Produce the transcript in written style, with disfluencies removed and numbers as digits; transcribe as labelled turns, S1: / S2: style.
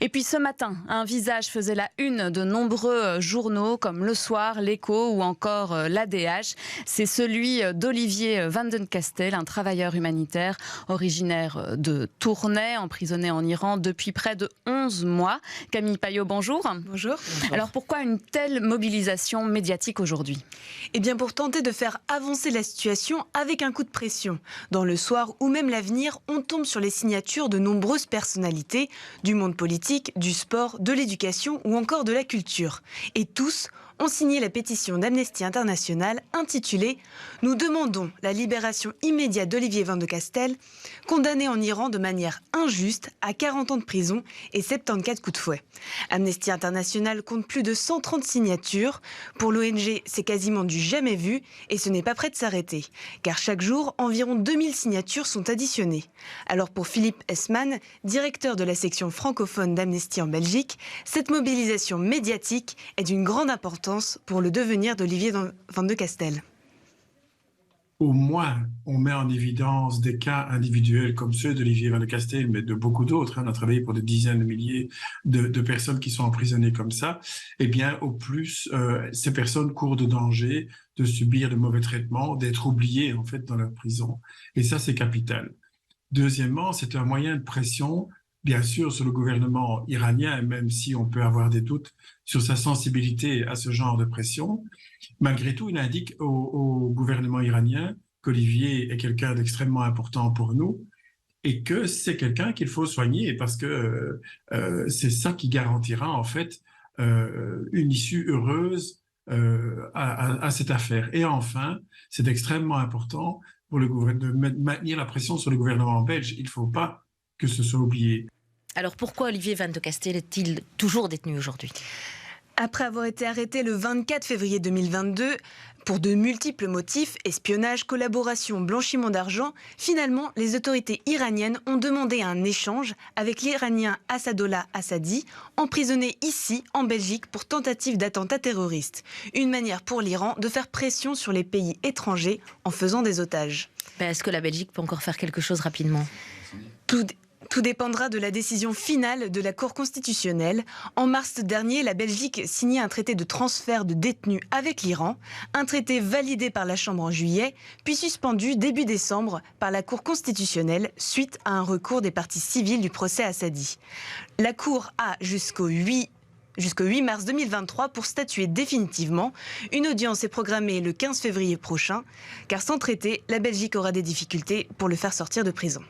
S1: Et puis ce matin, un visage faisait la une de nombreux journaux comme Le Soir, L'Écho ou encore l'ADH. C'est celui d'Olivier Van den Castell, un travailleur humanitaire originaire de Tournai, emprisonné en Iran depuis près de 11 mois. Camille Payot, bonjour.
S2: Bonjour.
S1: Alors pourquoi une telle mobilisation médiatique aujourd'hui ?
S2: Eh bien pour tenter de faire avancer la situation avec un coup de pression. Dans Le Soir ou même L'Avenir, on tombe sur les signatures de nombreuses personnalités du monde politique, du sport, de l'éducation ou encore de la culture. Et tous ont signé la pétition d'Amnesty International intitulée « Nous demandons la libération immédiate d'Olivier Van den Castell, condamné en Iran de manière injuste à 40 ans de prison et 74 coups de fouet ». Amnesty International compte plus de 130 signatures. Pour l'ONG, c'est quasiment du jamais vu et ce n'est pas prêt de s'arrêter. Car chaque jour, environ 2000 signatures sont additionnées. Alors pour Philippe Hesman, directeur de la section francophone d'Amnesty en Belgique, cette mobilisation médiatique est d'une grande importance pour le devenir d'Olivier Van den Castell.
S3: Au moins, on met en évidence des cas individuels comme ceux d'Olivier Van den Castell, mais de beaucoup d'autres. On a travaillé pour des dizaines de milliers de personnes qui sont emprisonnées comme ça. Eh bien, au plus, ces personnes courent de danger de subir de mauvais traitements, d'être oubliées en fait dans leur prison. Et ça, c'est capital. Deuxièmement, c'est un moyen de pression, bien sûr, sur le gouvernement iranien, même si on peut avoir des doutes sur sa sensibilité à ce genre de pression. Malgré tout, il indique au gouvernement iranien qu'Olivier est quelqu'un d'extrêmement important pour nous et que c'est quelqu'un qu'il faut soigner parce que c'est ça qui garantira en fait une issue heureuse à cette affaire. Et enfin, c'est extrêmement important pour le gouvernement de maintenir la pression sur le gouvernement belge. Il ne faut pas que ce soit oublié.
S4: Alors pourquoi Olivier Van den Castell est-il toujours détenu aujourd'hui ?
S2: Après avoir été arrêté le 24 février 2022 pour de multiples motifs, espionnage, collaboration, blanchiment d'argent, finalement, les autorités iraniennes ont demandé un échange avec l'Iranien Assadollah Assadi, emprisonné ici, en Belgique, pour tentative d'attentat terroriste. Une manière pour l'Iran de faire pression sur les pays étrangers en faisant des otages.
S4: Est-ce que la Belgique peut encore faire quelque chose rapidement ?
S2: Tout dépendra de la décision finale de la Cour constitutionnelle. En mars dernier, la Belgique signait un traité de transfert de détenus avec l'Iran, un traité validé par la Chambre en juillet, puis suspendu début décembre par la Cour constitutionnelle suite à un recours des parties civiles du procès Assadi. La Cour a jusqu'au 8 mars 2023 pour statuer définitivement. Une audience est programmée le 15 février prochain, car sans traité, la Belgique aura des difficultés pour le faire sortir de prison.